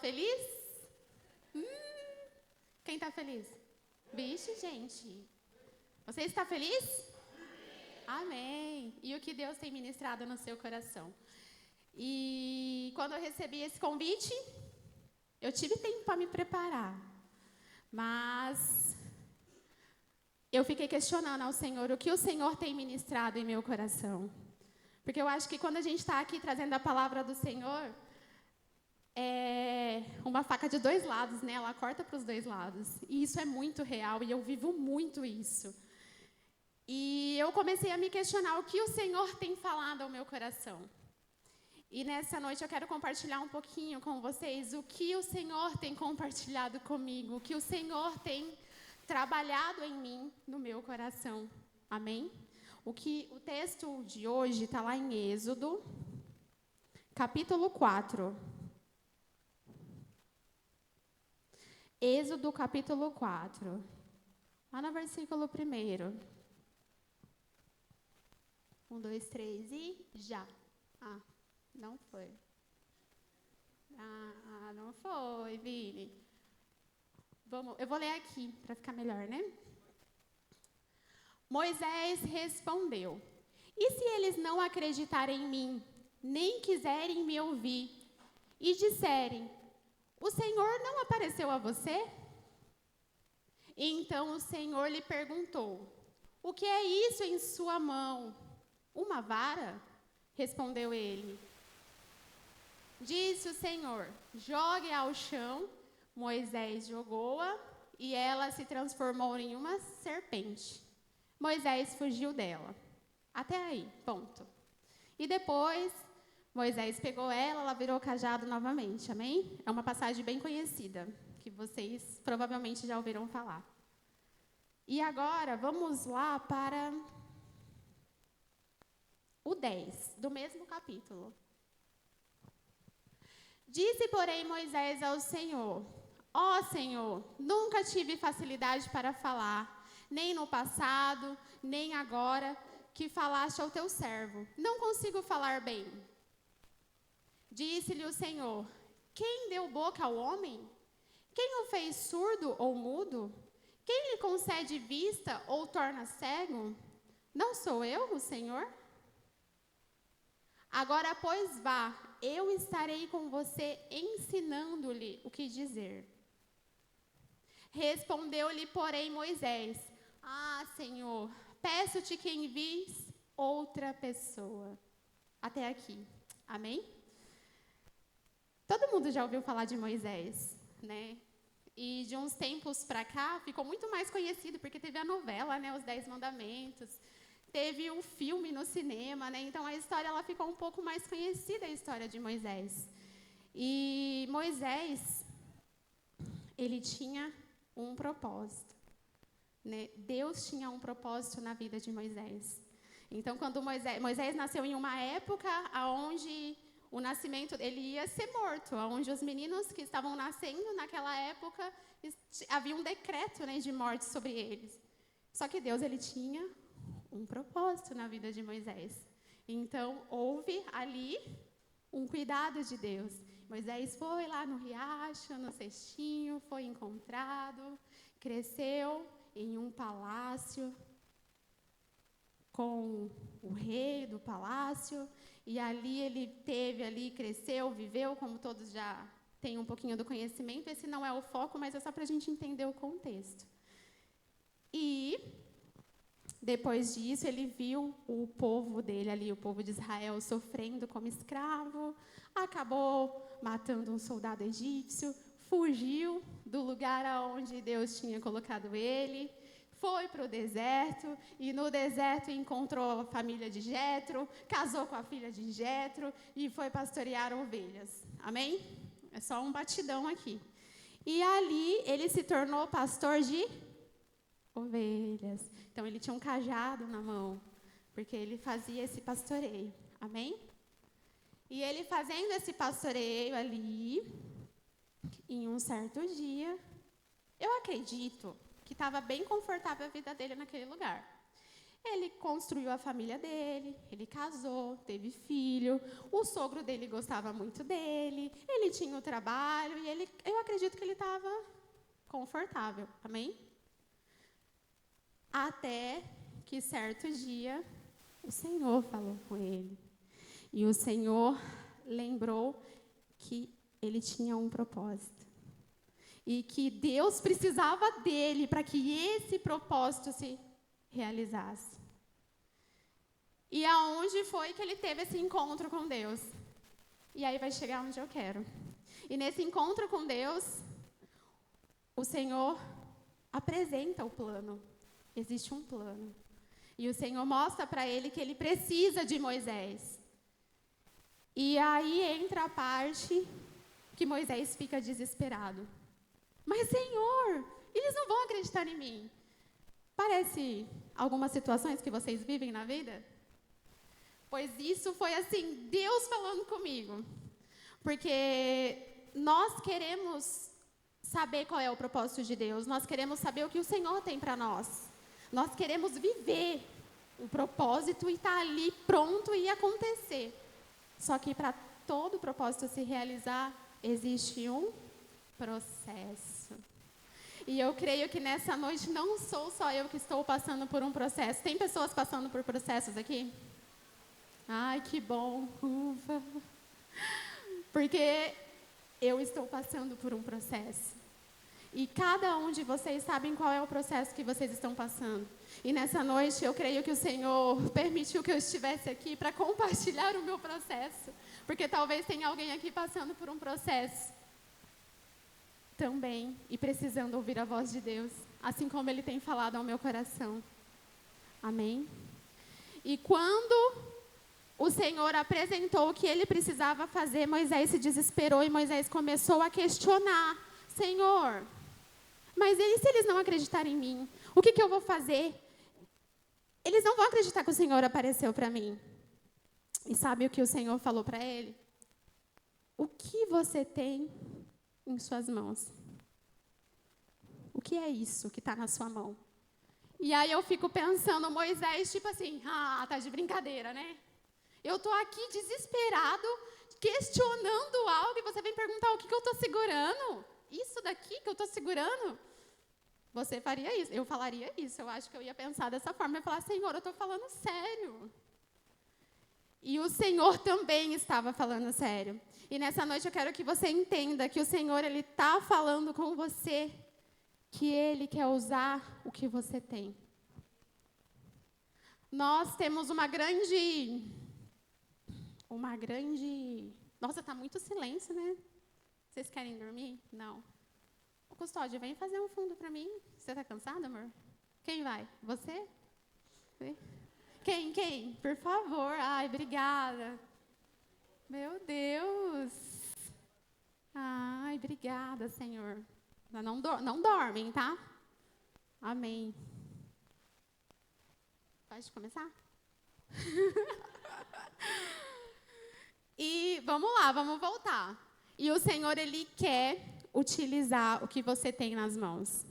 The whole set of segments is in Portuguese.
feliz? Quem está feliz? Vixe, gente. Você está feliz? Amém. E o que Deus tem ministrado no seu coração? E quando eu recebi esse convite, eu tive tempo para me preparar. Mas eu fiquei questionando ao Senhor o que o Senhor tem ministrado em meu coração. Porque eu acho que quando a gente está aqui trazendo a palavra do Senhor, é uma faca de dois lados, né? Ela corta para os dois lados. E isso é muito real e eu vivo muito isso. E eu comecei a me questionar o que o Senhor tem falado ao meu coração. E nessa noite eu quero compartilhar um pouquinho com vocês o que o Senhor tem compartilhado comigo, o que o Senhor tem trabalhado em mim, no meu coração. Amém? O texto de hoje está lá em Êxodo, capítulo 4. Êxodo, capítulo 4. Lá no versículo 1. 1, 2, 3 e já. Não foi. Não foi, Vini. Eu vou ler aqui, para ficar melhor, né? Moisés respondeu: E se eles não acreditarem em mim, nem quiserem me ouvir, e disserem: O Senhor não apareceu a você? Então o Senhor lhe perguntou: O que é isso em sua mão? Uma vara? Respondeu ele. Disse o Senhor: Jogue ao chão. Moisés jogou-a e ela se transformou em uma serpente. Moisés fugiu dela. Até aí, ponto. E depois, Moisés pegou ela virou cajado novamente, amém? É uma passagem bem conhecida, que vocês provavelmente já ouviram falar. E agora, vamos lá para o 10, do mesmo capítulo. Disse, porém, Moisés ao Senhor: Ó Senhor, nunca tive facilidade para falar, nem no passado, nem agora, que falaste ao teu servo. Não consigo falar bem. Disse-lhe o Senhor: Quem deu boca ao homem? Quem o fez surdo ou mudo? Quem lhe concede vista ou torna cego? Não sou eu, o Senhor? Agora, pois, vá, eu estarei com você, ensinando-lhe o que dizer. Respondeu-lhe, porém, Moisés: Senhor, peço-te que envies outra pessoa. Até aqui, amém? Todo mundo já ouviu falar de Moisés, né? E de uns tempos para cá, ficou muito mais conhecido, porque teve a novela, né, Os 10 Mandamentos. Teve um filme no cinema, né? Então a história ela ficou um pouco mais conhecida, a história de Moisés. E Moisés, ele tinha um propósito, né? Deus tinha um propósito na vida de Moisés. Então, quando Moisés nasceu em uma época onde o nascimento ele ia ser morto, onde os meninos que estavam nascendo naquela época havia um decreto, né, de morte sobre eles. Só que Deus ele tinha um propósito na vida de Moisés. Então, houve ali um cuidado de Deus. Moisés foi lá no riacho, no cestinho, foi encontrado, cresceu em um palácio com o rei do palácio, e ali ele cresceu, viveu, como todos já têm um pouquinho do conhecimento. Esse não é o foco, mas é só para a gente entender o contexto. E depois disso, ele viu o povo dele ali, o povo de Israel, sofrendo como escravo, acabou matando um soldado egípcio, fugiu do lugar onde Deus tinha colocado ele, foi para o deserto, e no deserto encontrou a família de Jetro, casou com a filha de Jetro e foi pastorear ovelhas. Amém? É só um batidão aqui. E ali ele se tornou pastor de ovelhas. Então, ele tinha um cajado na mão, porque ele fazia esse pastoreio. Amém? E ele fazendo esse pastoreio ali, em um certo dia, eu acredito que estava bem confortável a vida dele naquele lugar. Ele construiu a família dele, ele casou, teve filho, o sogro dele gostava muito dele, ele tinha o trabalho e eu acredito que ele estava confortável, amém? Até que certo dia o Senhor falou com ele. E o Senhor lembrou que ele tinha um propósito. E que Deus precisava dele para que esse propósito se realizasse. E aonde foi que ele teve esse encontro com Deus? E aí vai chegar onde eu quero. E nesse encontro com Deus, o Senhor apresenta o plano. Existe um plano. E o Senhor mostra para ele que ele precisa de Moisés. E aí entra a parte que Moisés fica desesperado. Mas, Senhor, eles não vão acreditar em mim. Parece algumas situações que vocês vivem na vida? Pois isso foi assim, Deus falando comigo. Porque nós queremos saber qual é o propósito de Deus. Nós queremos saber o que o Senhor tem para nós. Nós queremos viver o propósito e estar ali pronto e acontecer. Só que para todo propósito se realizar, existe um processo. E eu creio que nessa noite não sou só eu que estou passando por um processo. Tem pessoas passando por processos aqui? Ai, que bom. Ufa. Porque eu estou passando por um processo. E cada um de vocês sabem qual é o processo que vocês estão passando. E nessa noite eu creio que o Senhor permitiu que eu estivesse aqui para compartilhar o meu processo. Porque talvez tenha alguém aqui passando por um processo também e precisando ouvir a voz de Deus, assim como Ele tem falado ao meu coração. Amém? E quando o Senhor apresentou o que ele precisava fazer, Moisés se desesperou e Moisés começou a questionar. Senhor, mas e se eles não acreditarem em mim? O que eu vou fazer? Eles não vão acreditar que o Senhor apareceu para mim. E sabe o que o Senhor falou para ele? O que você tem em suas mãos? O que é isso que está na sua mão? E aí eu fico pensando, Moisés, tipo assim, tá de brincadeira, né? Eu estou aqui desesperado, questionando algo, e você vem perguntar o que eu estou segurando? Isso daqui que eu estou segurando? Você faria isso, eu falaria isso, eu acho que eu ia pensar dessa forma, eu ia falar, Senhor, eu estou falando sério. E o Senhor também estava falando sério. E nessa noite eu quero que você entenda que o Senhor, Ele está falando com você, que Ele quer usar o que você tem. Nós temos uma grande... Nossa, está muito silêncio, né? Vocês querem dormir? Não. Ô, Custódio, vem fazer um fundo para mim. Você está cansado, amor? Quem vai? Você? Quem? Por favor. Ai, obrigada. Meu Deus. Ai, obrigada, Senhor. Não dormem, tá? Amém. Pode começar? E vamos lá, vamos voltar. E o Senhor, Ele quer utilizar o que você tem nas mãos.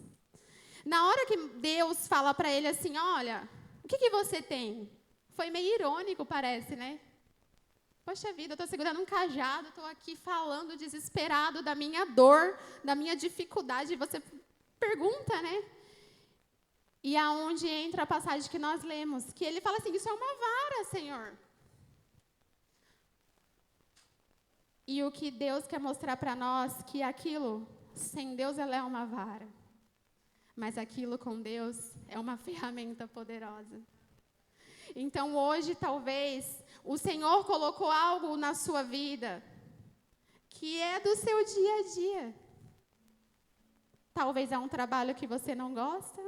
Na hora que Deus fala para ele assim, olha, o que você tem? Foi meio irônico, parece, né? Poxa vida, eu estou segurando um cajado, estou aqui falando desesperado da minha dor, da minha dificuldade, e você pergunta, né? E aonde entra a passagem que nós lemos, que ele fala assim, isso é uma vara, Senhor. E o que Deus quer mostrar para nós, que aquilo, sem Deus, ela é uma vara. Mas aquilo com Deus é uma ferramenta poderosa. Então, hoje, talvez, o Senhor colocou algo na sua vida que é do seu dia a dia. Talvez é um trabalho que você não gosta.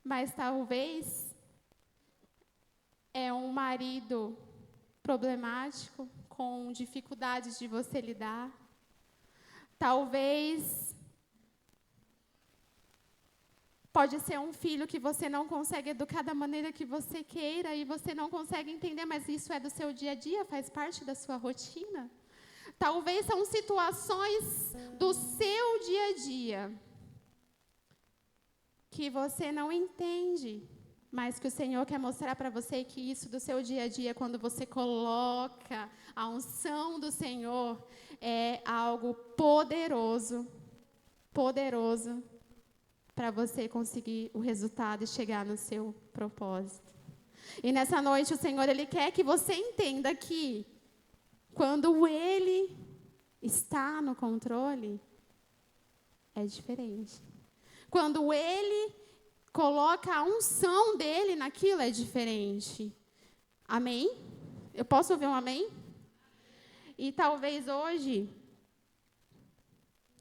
Mas talvez é um marido problemático, com dificuldades de você lidar. Talvez pode ser um filho que você não consegue educar da maneira que você queira e você não consegue entender, mas isso é do seu dia a dia, faz parte da sua rotina. Talvez são situações do seu dia a dia que você não entende, mas que o Senhor quer mostrar para você que isso do seu dia a dia, quando você coloca a unção do Senhor, é algo poderoso, poderoso, para você conseguir o resultado e chegar no seu propósito. E nessa noite o Senhor, Ele quer que você entenda que quando Ele está no controle, é diferente. Quando Ele coloca a unção dEle naquilo, é diferente. Amém? Eu posso ouvir um amém? E talvez hoje,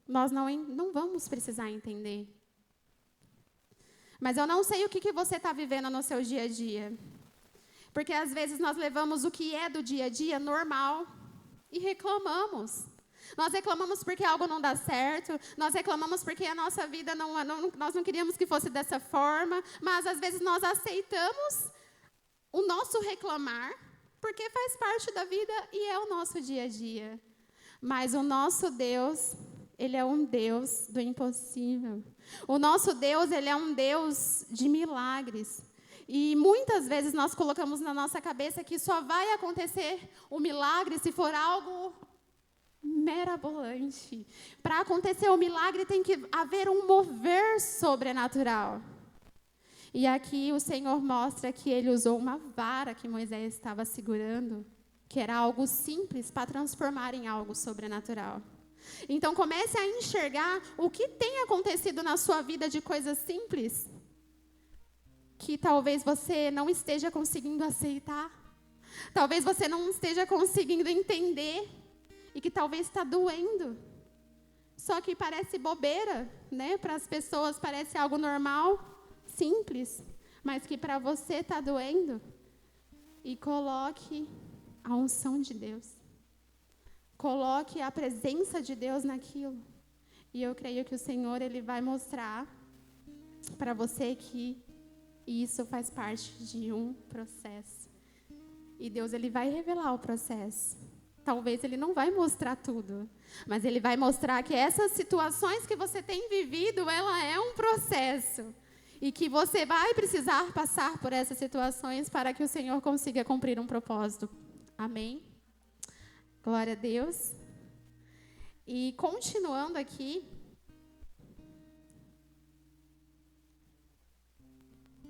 nós não vamos precisar entender. Mas eu não sei o que você está vivendo no seu dia a dia. Porque às vezes nós levamos o que é do dia a dia normal e reclamamos. Nós reclamamos porque algo não dá certo, nós reclamamos porque a nossa vida nós não queríamos que fosse dessa forma, mas às vezes nós aceitamos o nosso reclamar, porque faz parte da vida e é o nosso dia a dia. Mas o nosso Deus, Ele é um Deus do impossível. O nosso Deus, Ele é um Deus de milagres. E muitas vezes nós colocamos na nossa cabeça que só vai acontecer o milagre se for algo mirabolante. Para acontecer o milagre tem que haver um mover sobrenatural. E aqui o Senhor mostra que Ele usou uma vara que Moisés estava segurando, que era algo simples, para transformar em algo sobrenatural. Então comece a enxergar o que tem acontecido na sua vida de coisas simples, que talvez você não esteja conseguindo aceitar, talvez você não esteja conseguindo entender, e que talvez está doendo. Só que parece bobeira, né? Para as pessoas parece algo normal, simples, mas que para você está doendo. E coloque a unção de Deus. Coloque a presença de Deus naquilo. E eu creio que o Senhor, Ele vai mostrar para você que isso faz parte de um processo. E Deus, Ele vai revelar o processo. Talvez Ele não vai mostrar tudo, mas Ele vai mostrar que essas situações que você tem vivido, ela é um processo. E que você vai precisar passar por essas situações para que o Senhor consiga cumprir um propósito. Amém? Glória a Deus. E continuando aqui,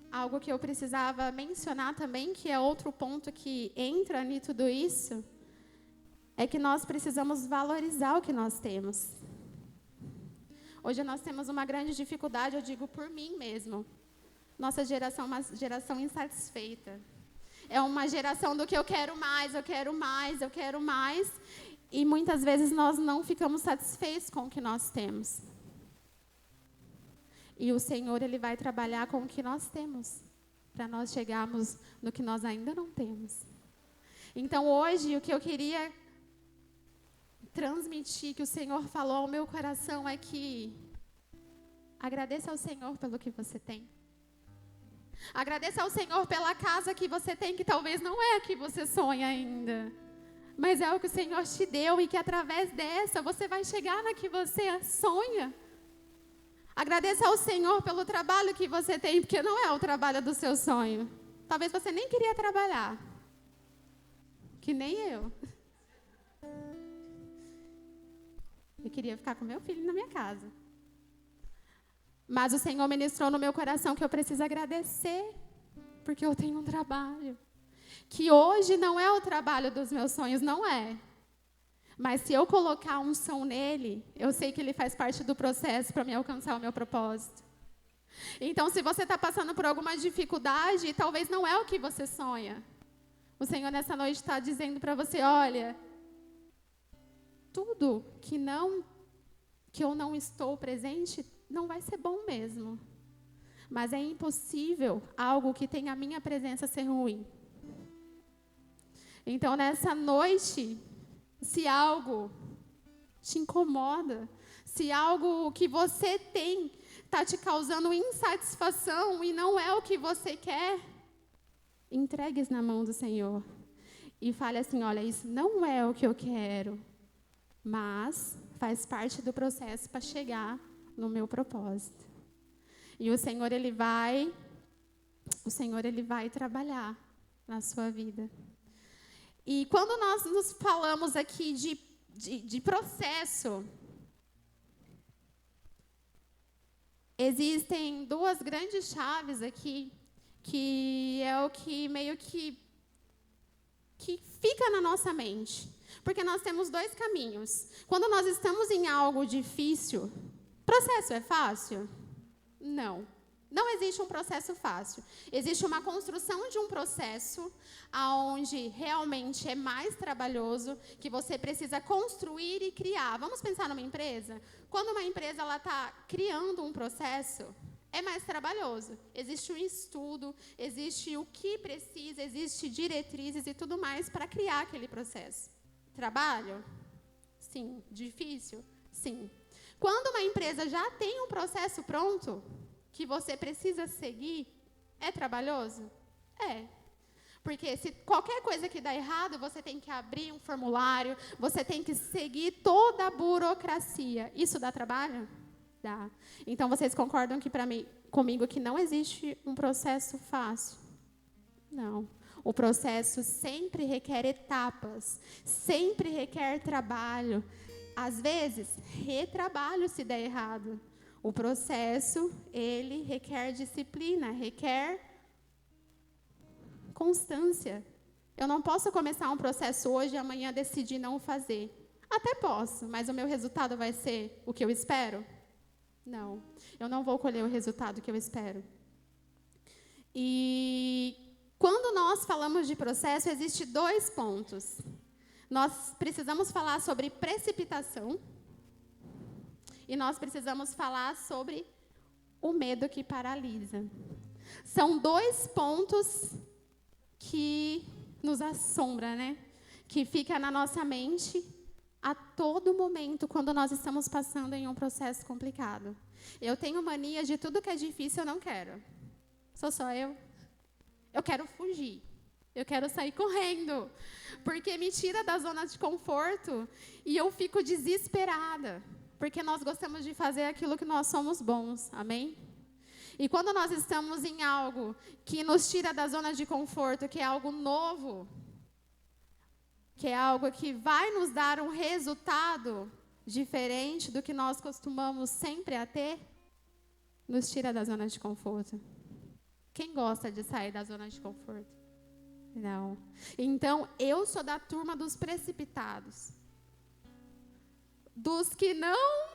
algo que eu precisava mencionar também, que é outro ponto que entra em tudo isso, é que nós precisamos valorizar o que nós temos. Hoje nós temos uma grande dificuldade, eu digo por mim mesmo. Nossa geração é uma geração insatisfeita. É uma geração do que eu quero mais, eu quero mais, eu quero mais. E muitas vezes nós não ficamos satisfeitos com o que nós temos. E o Senhor, Ele vai trabalhar com o que nós temos, para nós chegarmos no que nós ainda não temos. Então hoje, o que eu queria transmitir, que o Senhor falou ao meu coração, é que agradeça ao Senhor pelo que você tem. Agradeça ao Senhor pela casa que você tem, que talvez não é a que você sonha ainda, mas é o que o Senhor te deu e que através dessa você vai chegar na que você sonha. Agradeça ao Senhor pelo trabalho que você tem, porque não é o trabalho do seu sonho. Talvez você nem queria trabalhar, que nem eu. Eu queria ficar com meu filho na minha casa. Mas o Senhor ministrou no meu coração que eu preciso agradecer, porque eu tenho um trabalho. Que hoje não é o trabalho dos meus sonhos, não é. Mas se eu colocar a unção nele, eu sei que ele faz parte do processo para me alcançar o meu propósito. Então, se você está passando por alguma dificuldade, talvez não é o que você sonha. O Senhor nessa noite está dizendo para você, olha, tudo que eu não estou presente, não vai ser bom mesmo. Mas é impossível algo que tem a minha presença ser ruim. Então, nessa noite, se algo te incomoda, se algo que você tem está te causando insatisfação e não é o que você quer, entregue-se na mão do Senhor. E fale assim, olha, isso não é o que eu quero, mas faz parte do processo para chegar no meu propósito. E o Senhor, Ele vai trabalhar na sua vida. E quando nós nos falamos aqui de processo, existem duas grandes chaves aqui, que é o que meio que fica na nossa mente. Porque nós temos dois caminhos. Quando nós estamos em algo difícil, processo é fácil? Não. Não existe um processo fácil. Existe uma construção de um processo onde realmente é mais trabalhoso, que você precisa construir e criar. Vamos pensar numa empresa? Quando uma empresa está criando um processo, é mais trabalhoso. Existe um estudo, existe o que precisa, existe diretrizes e tudo mais para criar aquele processo. Trabalho? Sim. Difícil? Sim. Quando uma empresa já tem um processo pronto, que você precisa seguir, é trabalhoso? É. Porque se qualquer coisa que dá errado, você tem que abrir um formulário, você tem que seguir toda a burocracia. Isso dá trabalho? Dá. Então, vocês concordam comigo que não existe um processo fácil? Não. O processo sempre requer etapas, sempre requer trabalho. Às vezes, retrabalho se der errado. O processo, ele requer disciplina, requer constância. Eu não posso começar um processo hoje e amanhã decidir não fazer. Até posso, mas o meu resultado vai ser o que eu espero? Não, eu não vou colher o resultado que eu espero. E quando nós falamos de processo, existem dois pontos. Nós precisamos falar sobre precipitação e nós precisamos falar sobre o medo que paralisa. São dois pontos que nos assombram, né? Que fica na nossa mente a todo momento quando nós estamos passando em um processo complicado. Eu tenho mania de tudo que é difícil eu não quero. Sou só eu. Eu quero fugir. Eu quero sair correndo. Porque me tira da zona de conforto e eu fico desesperada. Porque nós gostamos de fazer aquilo que nós somos bons. Amém? E quando nós estamos em algo que nos tira da zona de conforto, que é algo novo, que é algo que vai nos dar um resultado diferente do que nós costumamos sempre a ter, nos tira da zona de conforto. Quem gosta de sair da zona de conforto? Não. Então, eu sou da turma dos precipitados. Dos que não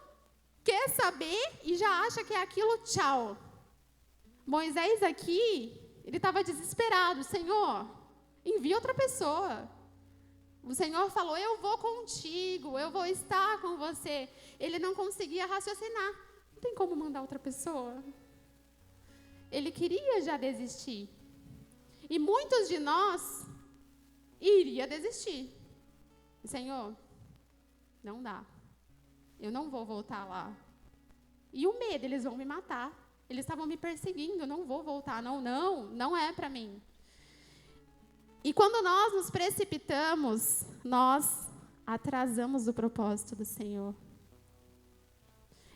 quer saber e já acha que é aquilo, tchau. Moisés aqui, ele estava desesperado. Senhor, envia outra pessoa. O Senhor falou, eu vou contigo, eu vou estar com você. Ele não conseguia raciocinar. Não tem como mandar outra pessoa. Ele queria já desistir. E muitos de nós iriam desistir. Senhor, não dá. Eu não vou voltar lá. E o medo, eles vão me matar. Eles estavam me perseguindo, eu não vou voltar. Não é para mim. E quando nós nos precipitamos, nós atrasamos o propósito do Senhor.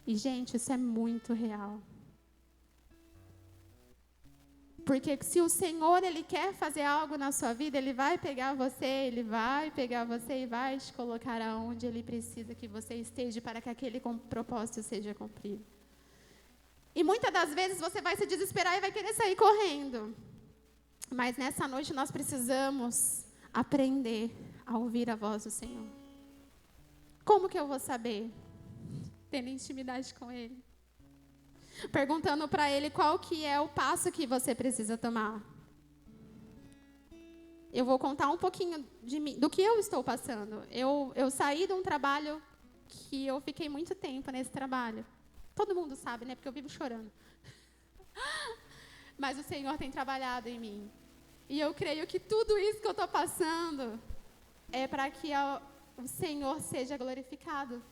E, gente, isso é muito real. Porque se o Senhor, Ele quer fazer algo na sua vida, Ele vai pegar você e vai te colocar aonde Ele precisa que você esteja para que aquele propósito seja cumprido. E muitas das vezes você vai se desesperar e vai querer sair correndo. Mas nessa noite nós precisamos aprender a ouvir a voz do Senhor. Como que eu vou saber? Tendo intimidade com Ele. Perguntando para Ele qual que é o passo que você precisa tomar. Eu vou contar um pouquinho de mim, do que eu estou passando. Eu saí de um trabalho que eu fiquei muito tempo nesse trabalho. Todo mundo sabe, né? Porque eu vivo chorando. Mas o Senhor tem trabalhado em mim. E eu creio que tudo isso que eu estou passando é para que o Senhor seja glorificado.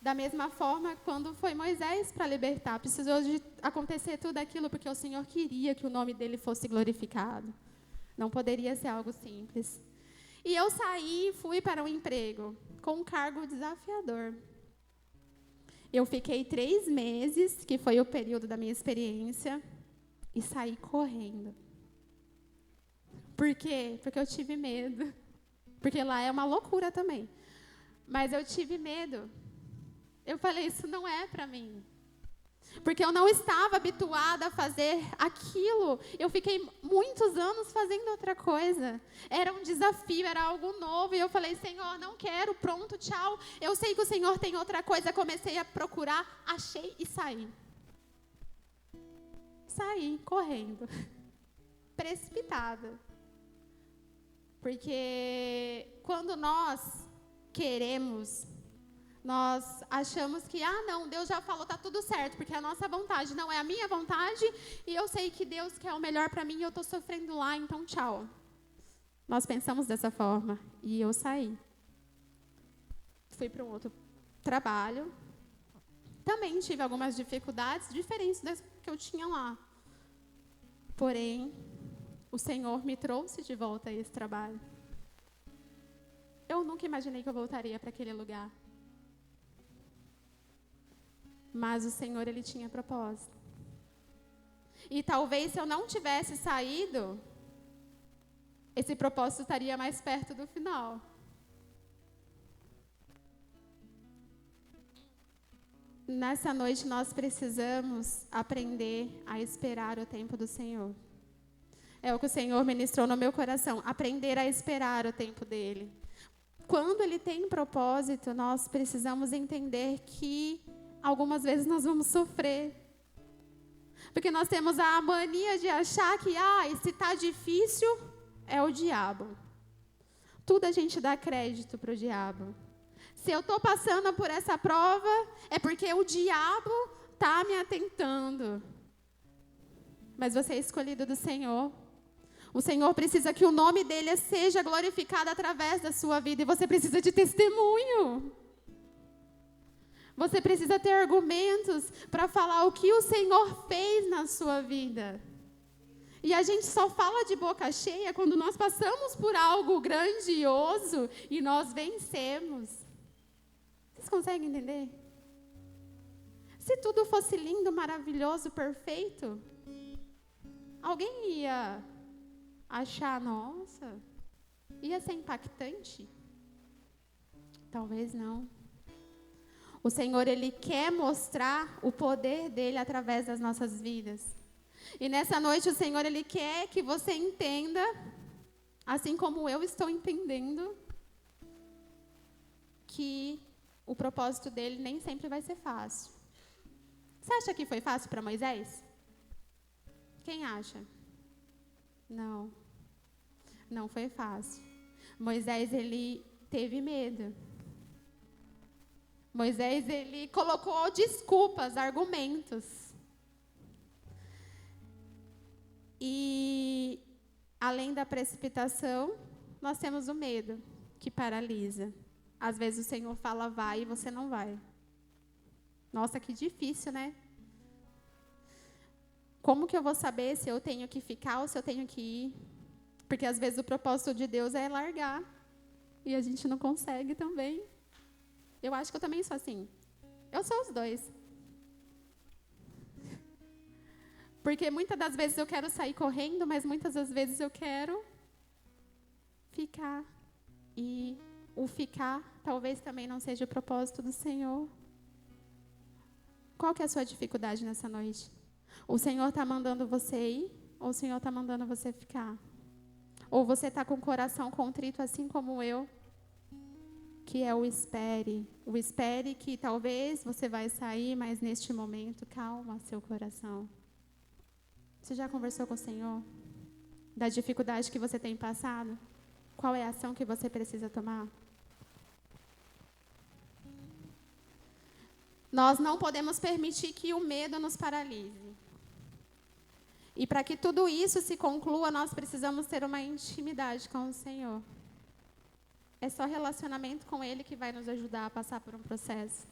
Da mesma forma, quando foi Moisés para libertar, precisou de acontecer tudo aquilo porque o Senhor queria que o nome dele fosse glorificado. Não poderia ser algo simples. E eu saí e fui para um emprego com um cargo desafiador. Eu fiquei 3 meses, que foi o período da minha experiência, e saí correndo. Por quê? Porque eu tive medo. Porque lá é uma loucura também. Mas eu tive medo. Eu falei, isso não é para mim. Porque eu não estava habituada a fazer aquilo. Eu fiquei muitos anos fazendo outra coisa. Era um desafio, era algo novo. E eu falei, Senhor, não quero, pronto, tchau. Eu sei que o Senhor tem outra coisa. Comecei a procurar, achei e saí. Saí correndo. Precipitada. Porque quando nós queremos, nós achamos que, não, Deus já falou, tá tudo certo, porque a nossa vontade não é a minha vontade, e eu sei que Deus quer o melhor para mim e eu estou sofrendo lá, então tchau. Nós pensamos dessa forma, e eu saí. Fui para um outro trabalho. Também tive algumas dificuldades diferentes das que eu tinha lá. Porém, o Senhor me trouxe de volta a esse trabalho. Eu nunca imaginei que eu voltaria para aquele lugar. Mas o Senhor, Ele tinha propósito. E talvez se eu não tivesse saído, esse propósito estaria mais perto do final. Nessa noite nós precisamos aprender a esperar o tempo do Senhor. É o que o Senhor ministrou no meu coração, aprender a esperar o tempo dEle. Quando Ele tem propósito, nós precisamos entender que algumas vezes nós vamos sofrer. Porque nós temos a mania de achar que, se está difícil, é o diabo. Tudo a gente dá crédito para o diabo. Se eu estou passando por essa prova, é porque o diabo está me atentando. Mas você é escolhido do Senhor. O Senhor precisa que o nome dEle seja glorificado através da sua vida. E você precisa de testemunho. Você precisa ter argumentos para falar o que o Senhor fez na sua vida. E a gente só fala de boca cheia quando nós passamos por algo grandioso e nós vencemos. Vocês conseguem entender? Se tudo fosse lindo, maravilhoso, perfeito, alguém ia achar, nossa, ia ser impactante? Talvez não. O Senhor, Ele quer mostrar o poder dEle através das nossas vidas. E nessa noite o Senhor, Ele quer que você entenda, assim como eu estou entendendo, que o propósito dEle nem sempre vai ser fácil. Você acha que foi fácil para Moisés? Quem acha? Não. Não foi fácil. Moisés, ele teve medo. Moisés, ele colocou desculpas, argumentos. E, além da precipitação, nós temos o medo, que paralisa. Às vezes o Senhor fala, vai, e você não vai. Nossa, que difícil, né? Como que eu vou saber se eu tenho que ficar ou se eu tenho que ir? Porque, às vezes, o propósito de Deus é largar. E a gente não consegue também. Eu acho que eu também sou assim. Eu sou os dois. Porque muitas das vezes eu quero sair correndo, mas muitas das vezes eu quero ficar. E o ficar talvez também não seja o propósito do Senhor. Qual que é a sua dificuldade nessa noite? O Senhor está mandando você ir ou o Senhor está mandando você ficar? Ou você está com o coração contrito assim como eu? Que é o espere. O espere que talvez você vai sair, mas neste momento, calma seu coração. Você já conversou com o Senhor? Da dificuldade que você tem passado? Qual é a ação que você precisa tomar? Nós não podemos permitir que o medo nos paralise. E para que tudo isso se conclua, nós precisamos ter uma intimidade com o Senhor. É só relacionamento com Ele que vai nos ajudar a passar por um processo.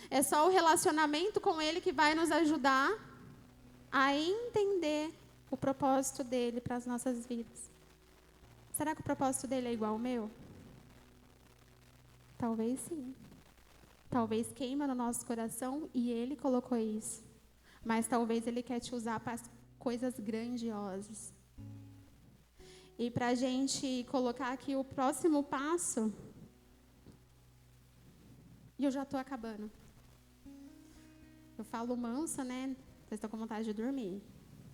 É só o relacionamento com Ele que vai nos ajudar a entender o propósito dEle para as nossas vidas. Será que o propósito dEle é igual ao meu? Talvez sim. talvez queima no nosso coração e Ele colocou isso. Mas talvez Ele quer te usar para coisas grandiosas. E para a gente colocar aqui o próximo passo, e eu já estou acabando. Eu falo manso, né? Vocês estão com vontade de dormir.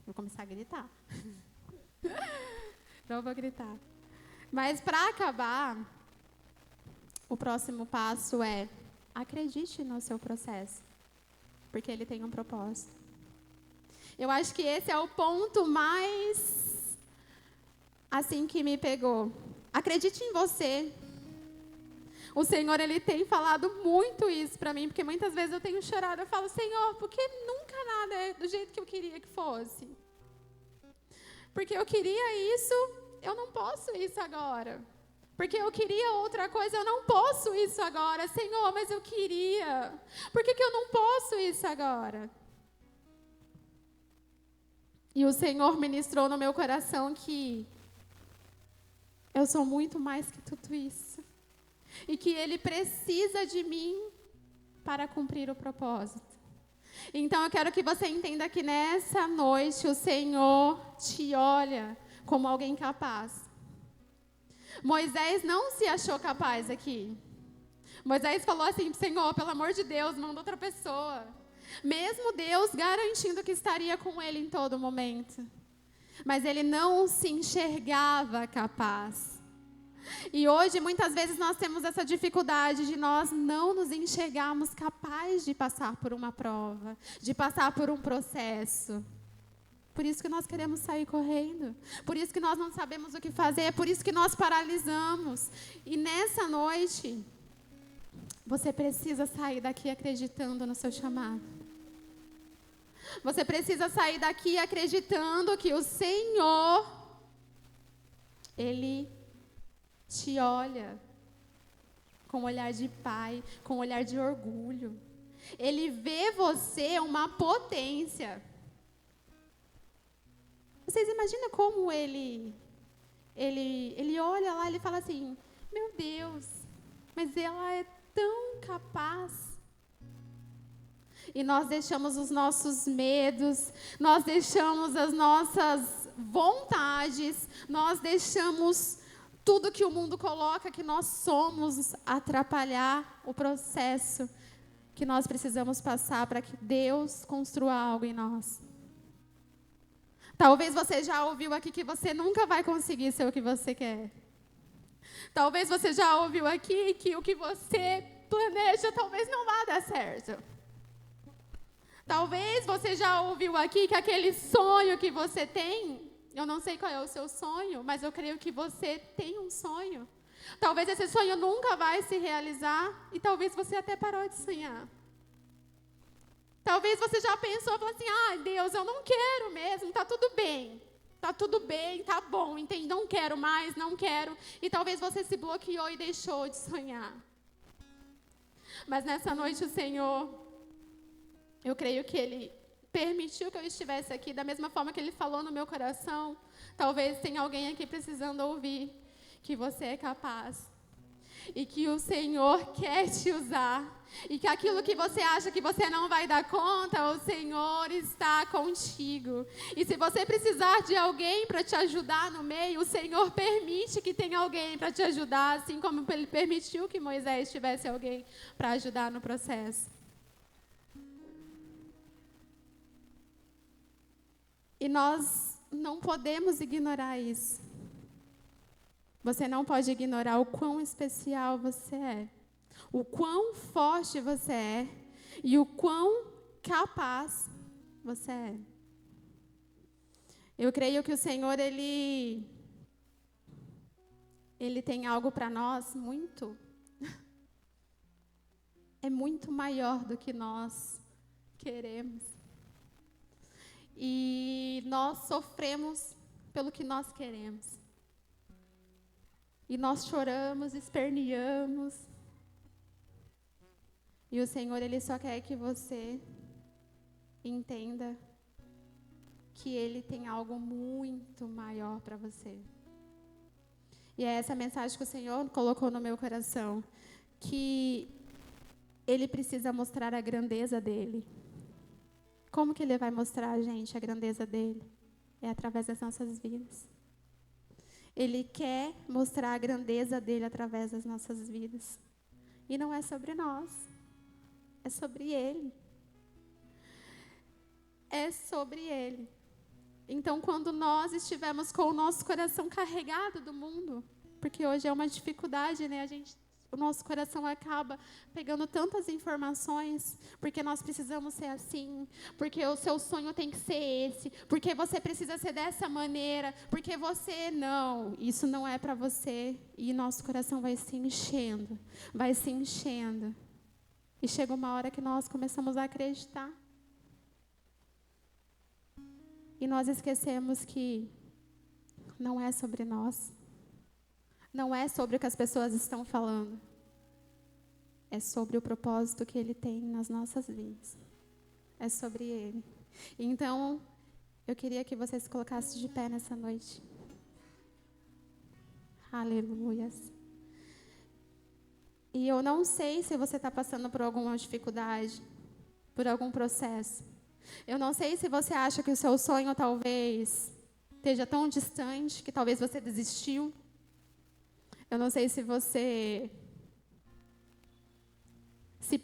Vou começar a gritar. Não vou gritar. Mas para acabar, o próximo passo é: acredite no seu processo, porque ele tem um propósito. Eu acho que esse é o ponto mais, assim, que me pegou. Acredite em você. O Senhor, Ele tem falado muito isso para mim, porque muitas vezes eu tenho chorado, eu falo: Senhor, por que nunca nada é do jeito que eu queria que fosse? Porque eu queria isso, eu não posso isso agora. Porque eu queria outra coisa, eu não posso isso agora. Senhor, mas eu queria. Por que eu não posso isso agora? E o Senhor ministrou no meu coração que eu sou muito mais que tudo isso. E que Ele precisa de mim para cumprir o propósito. Então eu quero que você entenda que nessa noite o Senhor te olha como alguém capaz. Moisés não se achou capaz aqui. Moisés falou assim: Senhor, pelo amor de Deus, manda outra pessoa. Mesmo Deus garantindo que estaria com ele em todo momento. Mas ele não se enxergava capaz. E hoje, muitas vezes, nós temos essa dificuldade de nós não nos enxergarmos capazes de passar por uma prova, de passar por um processo. Por isso que nós queremos sair correndo. Por isso que nós não sabemos o que fazer. Por isso que nós paralisamos. E nessa noite, você precisa sair daqui acreditando no seu chamado. Você precisa sair daqui acreditando que o Senhor, Ele te olha com um olhar de pai, com um olhar de orgulho. Ele vê você uma potência. Vocês imaginam como ele olha lá, ele fala assim: meu Deus, mas ela é tão capaz. E nós deixamos os nossos medos, nós deixamos as nossas vontades, nós deixamos tudo que o mundo coloca que nós somos atrapalhar o processo que nós precisamos passar para que Deus construa algo em nós. Talvez você já ouviu aqui que você nunca vai conseguir ser o que você quer. Talvez você já ouviu aqui que o que você planeja talvez não vá dar certo. Talvez você já ouviu aqui que aquele sonho que você tem, eu não sei qual é o seu sonho, mas eu creio que você tem um sonho. Talvez esse sonho nunca vai se realizar e talvez você até parou de sonhar. Talvez você já pensou, falou assim: ah, Deus, eu não quero mesmo, tá tudo bem, tá bom, entendi, não quero mais, não quero. E talvez você se bloqueou e deixou de sonhar. Mas nessa noite o Senhor, eu creio que Ele permitiu que eu estivesse aqui, da mesma forma que Ele falou no meu coração. Talvez tenha alguém aqui precisando ouvir que você é capaz. E que o Senhor quer te usar. E que aquilo que você acha que você não vai dar conta, o Senhor está contigo. E se você precisar de alguém para te ajudar no meio, o Senhor permite que tenha alguém para te ajudar, assim como Ele permitiu que Moisés tivesse alguém para ajudar no processo. E nós não podemos ignorar isso. Você não pode ignorar o quão especial você é, o quão forte você é e o quão capaz você é. Eu creio que o Senhor, Ele tem algo para nós é muito maior do que nós queremos. E nós sofremos pelo que nós queremos. E nós choramos, esperneamos. E o Senhor, Ele só quer que você entenda que Ele tem algo muito maior para você. E é essa mensagem que o Senhor colocou no meu coração. Que Ele precisa mostrar a grandeza dele. Como que ele vai mostrar a gente a grandeza dele? É através das nossas vidas. Ele quer mostrar a grandeza dele através das nossas vidas. E não é sobre nós. É sobre ele. É sobre ele. Então, quando nós estivermos com o nosso coração carregado do mundo, porque hoje é uma dificuldade, né? O nosso coração acaba pegando tantas informações, porque nós precisamos ser assim, porque o seu sonho tem que ser esse, porque você precisa ser dessa maneira, porque você não, isso não é para você. E nosso coração vai se enchendo, vai se enchendo. E chega uma hora que nós começamos a acreditar. E nós esquecemos que não é sobre nós. Não é sobre o que as pessoas estão falando. É sobre o propósito que Ele tem nas nossas vidas. É sobre Ele. Então, eu queria que você se colocasse de pé nessa noite. Aleluias. E eu não sei se você está passando por alguma dificuldade, por algum processo. Eu não sei se você acha que o seu sonho talvez esteja tão distante que talvez você desistiu. Eu não sei se você se